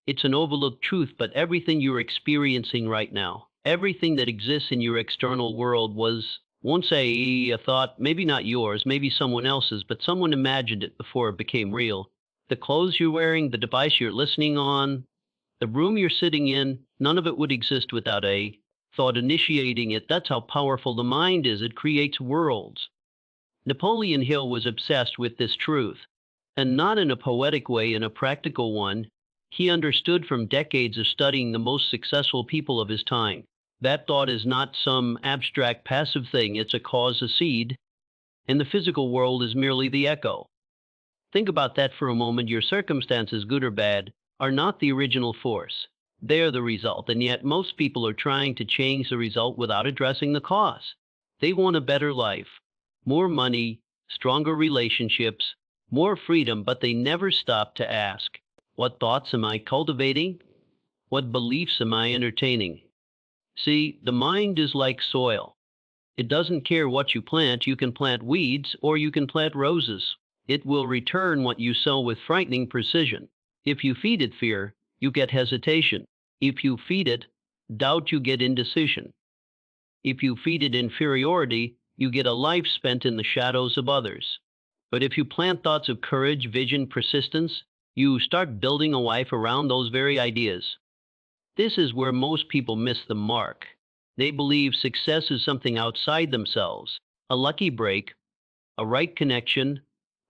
It's an overlooked truth, but everything you're experiencing right now, everything that exists in your external world was, won't say a thought, maybe not yours, maybe someone else's, but someone imagined it before it became real. The clothes you're wearing, the device you're listening on, the room you're sitting in, none of it would exist without a thought initiating it. That's how powerful the mind is. It creates worlds. Napoleon Hill was obsessed with this truth, and not in a poetic way, in a practical one. He understood from decades of studying the most successful people of his time. That thought is not some abstract passive thing, it's a cause, a seed, and the physical world is merely the echo. Think about that for a moment. Your circumstances, good or bad, are not the original force. They're the result, and yet most people are trying to change the result without addressing the cause. They want a better life, more money, stronger relationships, more freedom, but they never stop to ask, what thoughts am I cultivating? What beliefs am I entertaining? See, the mind is like soil. It doesn't care what you plant. You can plant weeds or you can plant roses. It will return what you sow with frightening precision. If you feed it fear, you get hesitation. If you feed it doubt, you get indecision. If you feed it inferiority, you get a life spent in the shadows of others. But if you plant thoughts of courage, vision, persistence, you start building a life around those very ideas. This is where most people miss the mark. They believe success is something outside themselves, a lucky break, a right connection,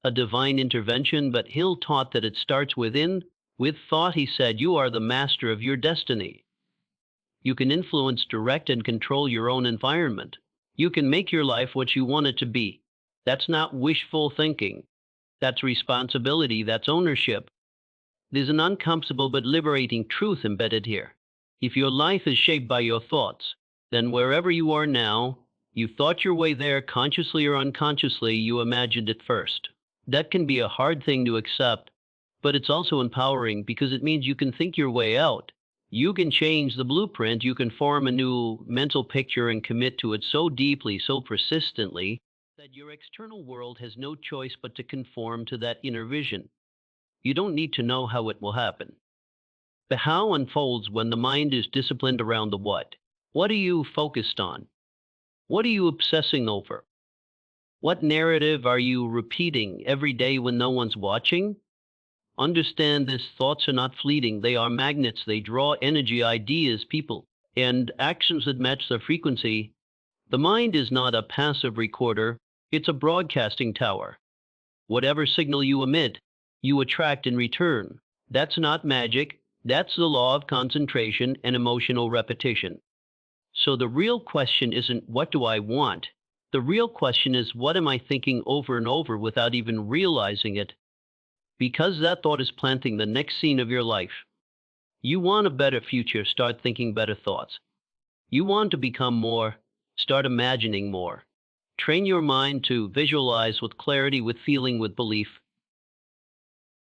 a divine intervention, but Hill taught that it starts within. With thought, he said, you are the master of your destiny. You can influence, direct, and control your own environment. You can make your life what you want it to be. That's not wishful thinking. That's responsibility. That's ownership. There's an uncomfortable but liberating truth embedded here. If your life is shaped by your thoughts, then wherever you are now, you thought your way there, consciously or unconsciously, you imagined it first. That can be a hard thing to accept, but it's also empowering because it means you can think your way out. You can change the blueprint, you can form a new mental picture and commit to it so deeply, so persistently, that your external world has no choice but to conform to that inner vision. You don't need to know how it will happen. The how unfolds when the mind is disciplined around the what. What are you focused on? What are you obsessing over? What narrative are you repeating every day when no one's watching? Understand this, thoughts are not fleeting. They are magnets. They draw energy, ideas, people, and actions that match their frequency. The mind is not a passive recorder. It's a broadcasting tower. Whatever signal you emit, you attract in return. That's not magic. That's the law of concentration and emotional repetition. So the real question isn't what do I want? The real question is what am I thinking over and over without even realizing it? Because that thought is planting the next scene of your life. You want a better future, start thinking better thoughts. You want to become more, start imagining more. Train your mind to visualize with clarity, with feeling, with belief.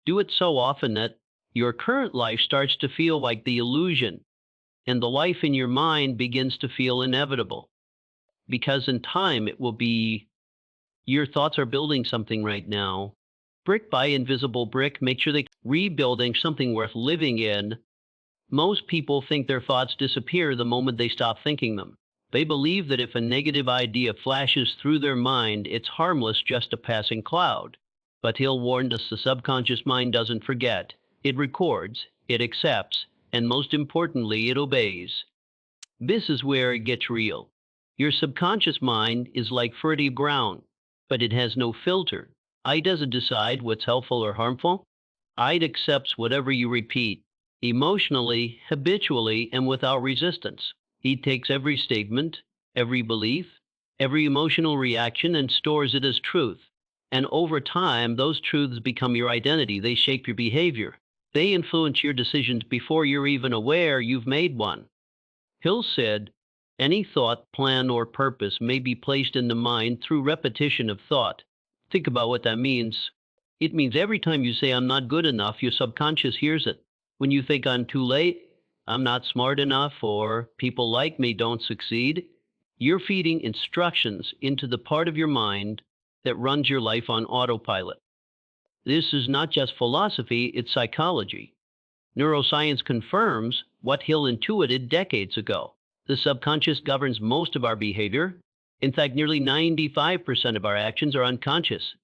Do it so often that your current life starts to feel like the illusion, and the life in your mind begins to feel inevitable. Because in time, it will be your thoughts are building something right now. Brick by invisible brick, make sure they're rebuilding something worth living in. Most people think their thoughts disappear the moment they stop thinking them. They believe that if a negative idea flashes through their mind, it's harmless, just a passing cloud. But Hill warned us the subconscious mind doesn't forget. It records, it accepts, and most importantly, it obeys. This is where it gets real. Your subconscious mind is like fertile ground, but it has no filter. It doesn't decide what's helpful or harmful. It accepts whatever you repeat, emotionally, habitually, and without resistance. It takes every statement, every belief, every emotional reaction, and stores it as truth. And over time, those truths become your identity. They shape your behavior. They influence your decisions before you're even aware you've made one. Hill said, any thought, plan, or purpose may be placed in the mind through repetition of thought. Think about what that means. It means every time you say, I'm not good enough, your subconscious hears it. When you think I'm too late, I'm not smart enough, or people like me don't succeed, you're feeding instructions into the part of your mind that runs your life on autopilot. This is not just philosophy, it's psychology. Neuroscience confirms what Hill intuited decades ago. The subconscious governs most of our behavior. In fact, nearly 95% of our actions are unconscious.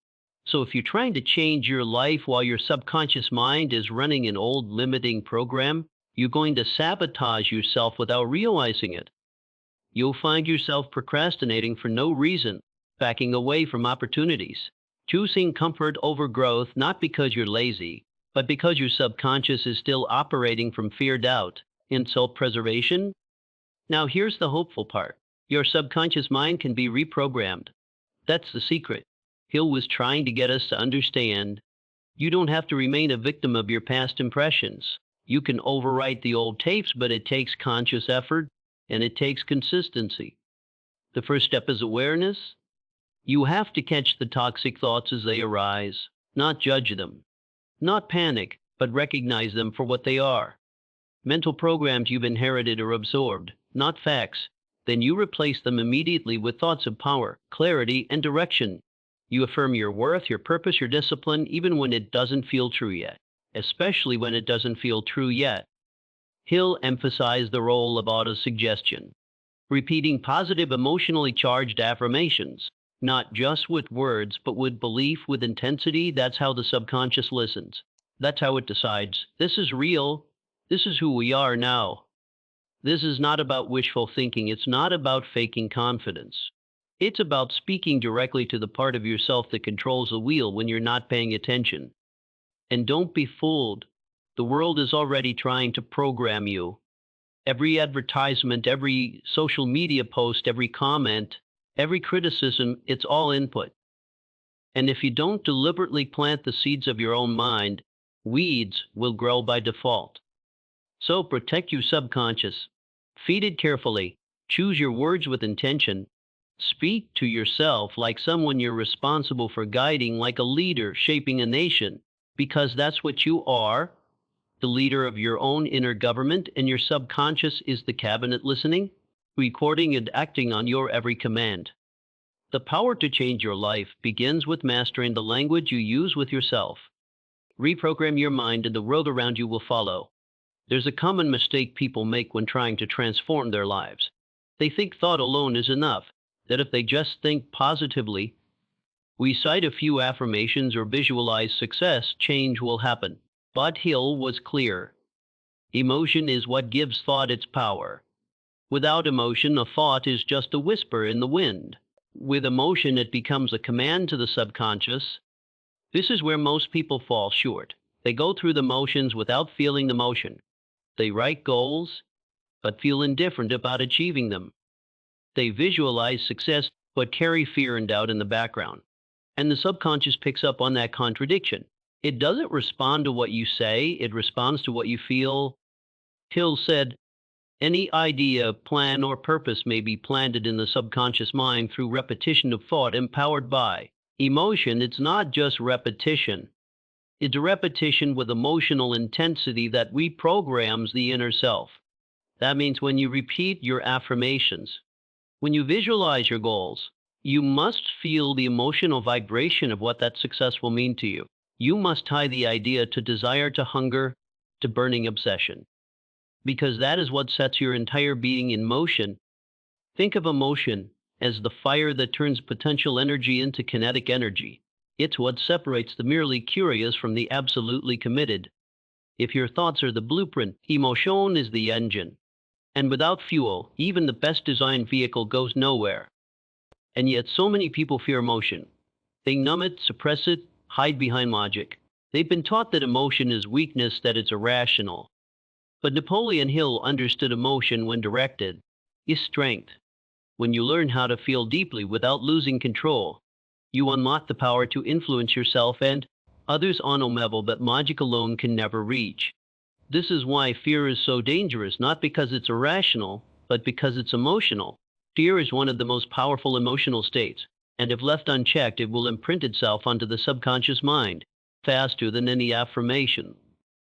So if you're trying to change your life while your subconscious mind is running an old limiting program, you're going to sabotage yourself without realizing it. You'll find yourself procrastinating for no reason, backing away from opportunities, choosing comfort over growth, not because you're lazy, but because your subconscious is still operating from fear, doubt, and self-preservation. Now here's the hopeful part. Your subconscious mind can be reprogrammed. That's the secret. Hill was trying to get us to understand you don't have to remain a victim of your past impressions. You can overwrite the old tapes, but it takes conscious effort and it takes consistency. The first step is awareness. You have to catch the toxic thoughts as they arise, not judge them, not panic, but recognize them for what they are. Mental programs you've inherited or absorbed, not facts. Then you replace them immediately with thoughts of power, clarity, and direction. You affirm your worth, your purpose, your discipline, even when it doesn't feel true yet, especially when it doesn't feel true yet. Hill emphasized the role of autosuggestion, repeating positive, emotionally charged affirmations, not just with words, but with belief, with intensity. That's how the subconscious listens. That's how it decides. This is real. This is who we are now. This is not about wishful thinking. It's not about faking confidence. It's about speaking directly to the part of yourself that controls the wheel when you're not paying attention. And don't be fooled. The world is already trying to program you. Every advertisement, every social media post, every comment, every criticism, it's all input. And if you don't deliberately plant the seeds of your own mind, weeds will grow by default. So protect your subconscious. Feed it carefully. Choose your words with intention. Speak to yourself like someone you're responsible for guiding, like a leader shaping a nation, because that's what you are, the leader of your own inner government, and your subconscious is the cabinet listening, recording, and acting on your every command. The power to change your life begins with mastering the language you use with yourself. Reprogram your mind and the world around you will follow. There's a common mistake people make when trying to transform their lives. They think thought alone is enough, that if they just think positively, we cite a few affirmations or visualize success, change will happen. But Hill was clear. Emotion is what gives thought its power. Without emotion, a thought is just a whisper in the wind. With emotion, it becomes a command to the subconscious. This is where most people fall short. They go through the motions without feeling the motion. They write goals, but feel indifferent about achieving them. They visualize success, but carry fear and doubt in the background. And the subconscious picks up on that contradiction. It doesn't respond to what you say, it responds to what you feel. Hill said, any idea, plan, or purpose may be planted in the subconscious mind through repetition of thought empowered by emotion. It's not just repetition. It's a repetition with emotional intensity that reprograms the inner self. That means when you repeat your affirmations, when you visualize your goals, you must feel the emotional vibration of what that success will mean to you. You must tie the idea to desire, to hunger, to burning obsession, because that is what sets your entire being in motion. Think of emotion as the fire that turns potential energy into kinetic energy. It's what separates the merely curious from the absolutely committed. If your thoughts are the blueprint, emotion is the engine. And without fuel, even the best designed vehicle goes nowhere. And yet so many people fear emotion. They numb it, suppress it, hide behind logic. They've been taught that emotion is weakness, that it's irrational. But Napoleon Hill understood emotion when directed is strength. When you learn how to feel deeply without losing control, you unlock the power to influence yourself and others on a level that logic alone can never reach. This is why fear is so dangerous, not because it's irrational, but because it's emotional. Fear is one of the most powerful emotional states, and if left unchecked, it will imprint itself onto the subconscious mind faster than any affirmation.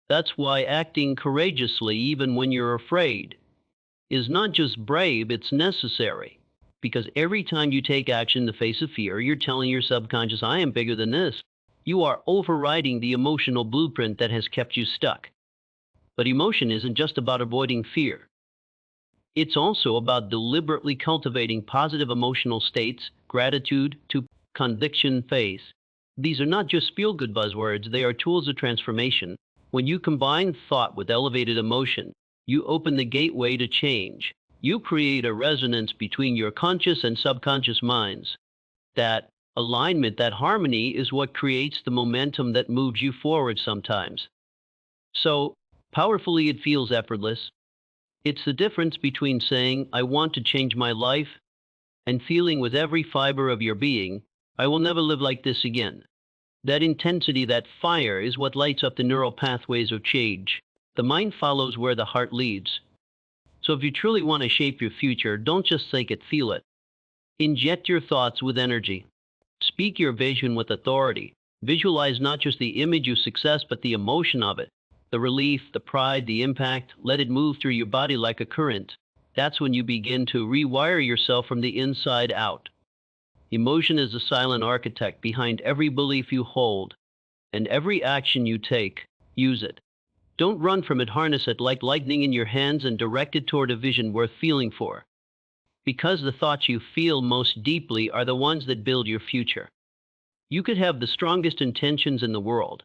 That's why acting courageously, even when you're afraid, is not just brave, it's necessary. Because every time you take action in the face of fear, you're telling your subconscious, I am bigger than this. You are overriding the emotional blueprint that has kept you stuck. But emotion isn't just about avoiding fear. It's also about deliberately cultivating positive emotional states, gratitude to conviction phase. These are not just feel good buzzwords, they are tools of transformation. When you combine thought with elevated emotion, you open the gateway to change. You create a resonance between your conscious and subconscious minds. That alignment, that harmony is what creates the momentum that moves you forward sometimes. So powerfully, it feels effortless. It's the difference between saying, I want to change my life, and feeling with every fiber of your being, I will never live like this again. That intensity, that fire, is what lights up the neural pathways of change. The mind follows where the heart leads. So if you truly want to shape your future, don't just think it, feel it. Inject your thoughts with energy. Speak your vision with authority. Visualize not just the image of success, but the emotion of it. The relief, the pride, the impact, let it move through your body like a current. That's when you begin to rewire yourself from the inside out. Emotion is the silent architect behind every belief you hold, and every action you take. Use it. Don't run from it, harness it like lightning in your hands and direct it toward a vision worth feeling for. Because the thoughts you feel most deeply are the ones that build your future. You could have the strongest intentions in the world.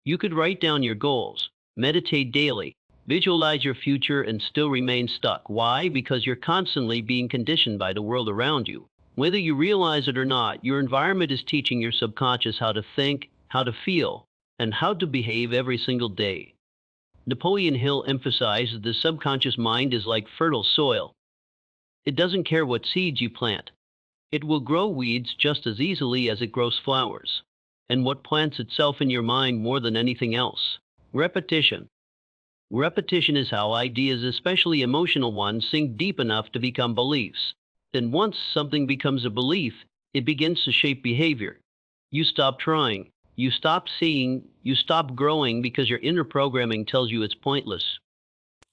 You could write down your goals, meditate daily, visualize your future, and still remain stuck. Why? Because you're constantly being conditioned by the world around you. Whether you realize it or not, your environment is teaching your subconscious how to think, how to feel, and how to behave every single day. Napoleon Hill emphasized that the subconscious mind is like fertile soil. It doesn't care what seeds you plant. It will grow weeds just as easily as it grows flowers. And what plants itself in your mind more than anything else? Repetition. Repetition is how ideas, especially emotional ones, sink deep enough to become beliefs. Then once something becomes a belief, it begins to shape behavior. You stop trying. You stop seeing. You stop growing because your inner programming tells you it's pointless.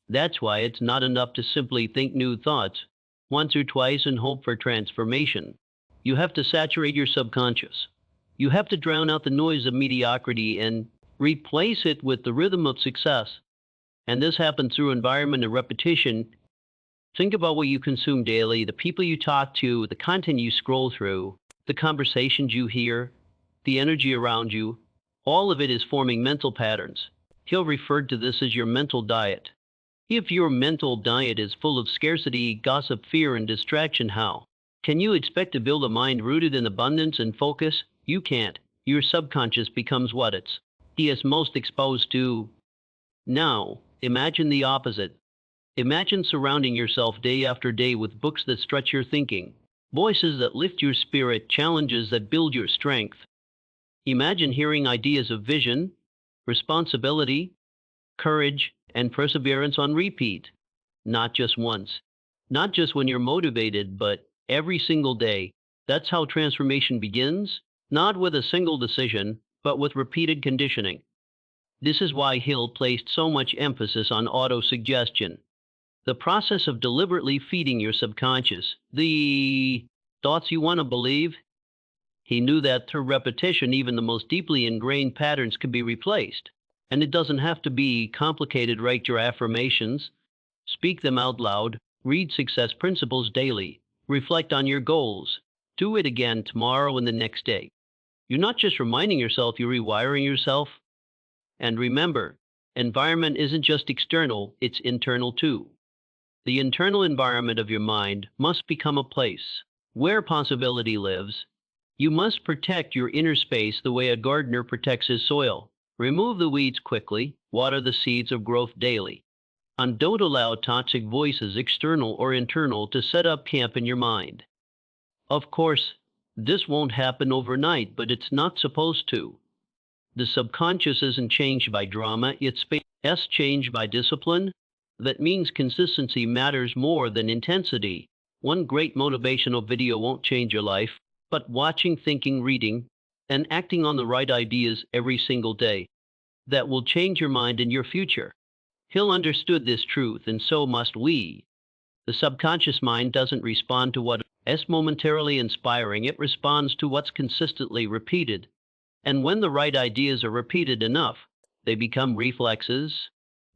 That's why it's not enough to simply think new thoughts once or twice and hope for transformation. You have to saturate your subconscious. You have to drown out the noise of mediocrity and replace it with the rhythm of success. And this happens through environment and repetition. Think about what you consume daily, the people you talk to, the content you scroll through, the conversations you hear, the energy around you. All of it is forming mental patterns. Hill referred to this as your mental diet. If your mental diet is full of scarcity, gossip, fear, and distraction, how can you expect to build a mind rooted in abundance and focus? You can't. Your subconscious becomes what it's most exposed to. Now, imagine the opposite. Imagine surrounding yourself day after day with books that stretch your thinking, voices that lift your spirit, challenges that build your strength. Imagine hearing ideas of vision, responsibility, courage, and perseverance on repeat. Not just once, not just when you're motivated, but every single day. That's how transformation begins, not with a single decision, but with repeated conditioning. This is why Hill placed so much emphasis on autosuggestion, the process of deliberately feeding your subconscious the thoughts you want to believe. He knew that through repetition, even the most deeply ingrained patterns could be replaced. And it doesn't have to be complicated. Write your affirmations, speak them out loud, read success principles daily, reflect on your goals, do it again tomorrow and the next day. You're not just reminding yourself, you're rewiring yourself. And remember, environment isn't just external, it's internal too. The internal environment of your mind must become a place where possibility lives. You must protect your inner space the way a gardener protects his soil. Remove the weeds quickly, water the seeds of growth daily. And don't allow toxic voices, external or internal, to set up camp in your mind. Of course, this won't happen overnight, but it's not supposed to. The subconscious isn't changed by drama, it's changed by discipline. That means consistency matters more than intensity. One great motivational video won't change your life, but watching, thinking, reading, and acting on the right ideas every single day, that will change your mind and your future. Hill understood this truth, and so must we. The subconscious mind doesn't respond to what is momentarily inspiring, it responds to what's consistently repeated. And when the right ideas are repeated enough, they become reflexes,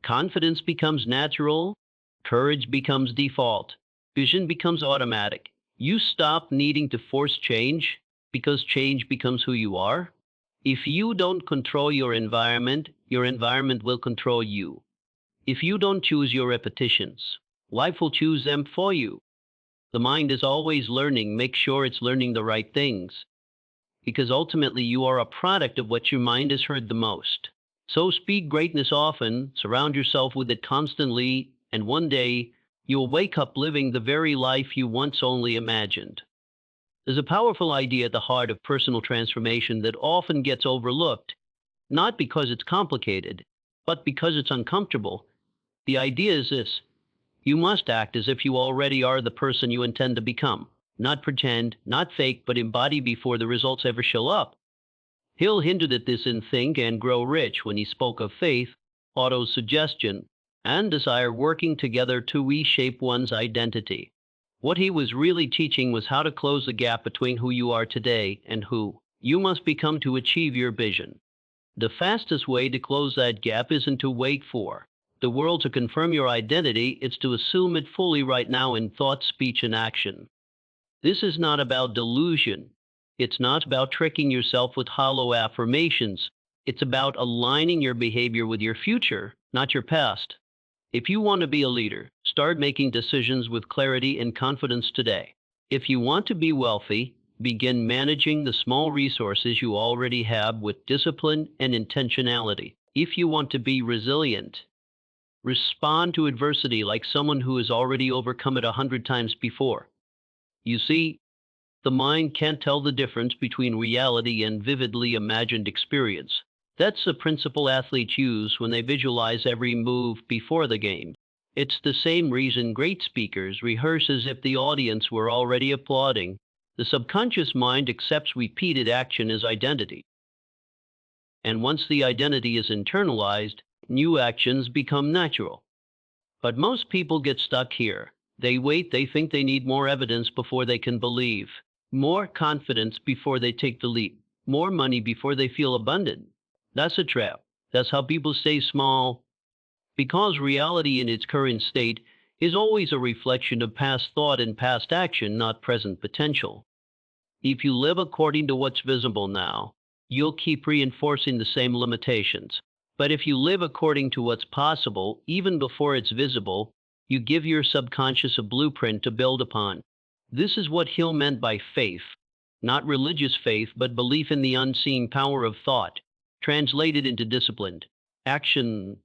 Confidence becomes natural, courage becomes default, vision becomes automatic. You stop needing to force change because change becomes who you are. If you don't control your environment will control you. If you don't choose your repetitions, life will choose them for you. The mind is always learning. Make sure it's learning the right things because ultimately you are a product of what your mind has heard the most. So speak greatness often, surround yourself with it constantly, and one day you'll wake up living the very life you once only imagined. There's a powerful idea at the heart of personal transformation that often gets overlooked, not because it's complicated, but because it's uncomfortable. The idea is this: you must act as if you already are the person you intend to become. Not pretend, not fake, but embody before the results ever show up. Hill hinted at this in Think and Grow Rich when he spoke of faith, auto-suggestion, and desire working together to reshape one's identity. What he was really teaching was how to close the gap between who you are today and who you must become to achieve your vision. The fastest way to close that gap isn't to wait for the world to confirm your identity, it's to assume it fully right now in thought, speech, and action. This is not about delusion. It's not about tricking yourself with hollow affirmations. It's about aligning your behavior with your future, not your past. If you want to be a leader, start making decisions with clarity and confidence today. If you want to be wealthy, begin managing the small resources you already have with discipline and intentionality. If you want to be resilient, respond to adversity like someone who has already overcome it 100 times before. You see, the mind can't tell the difference between reality and vividly imagined experience. That's the principle athletes use when they visualize every move before the game. It's the same reason great speakers rehearse as if the audience were already applauding. The subconscious mind accepts repeated action as identity. And once the identity is internalized, new actions become natural. But most people get stuck here. They wait, they think they need more evidence before they can believe, more confidence before they take the leap, more money before they feel abundant. That's a trap. That's how people stay small, because reality in its current state is always a reflection of past thought and past action, not present potential. If you live according to what's visible now, you'll keep reinforcing the same limitations. But if you live according to what's possible, even before it's visible, you give your subconscious a blueprint to build upon. This is what Hill meant by faith. Not religious faith, but belief in the unseen power of thought, translated into disciplined action.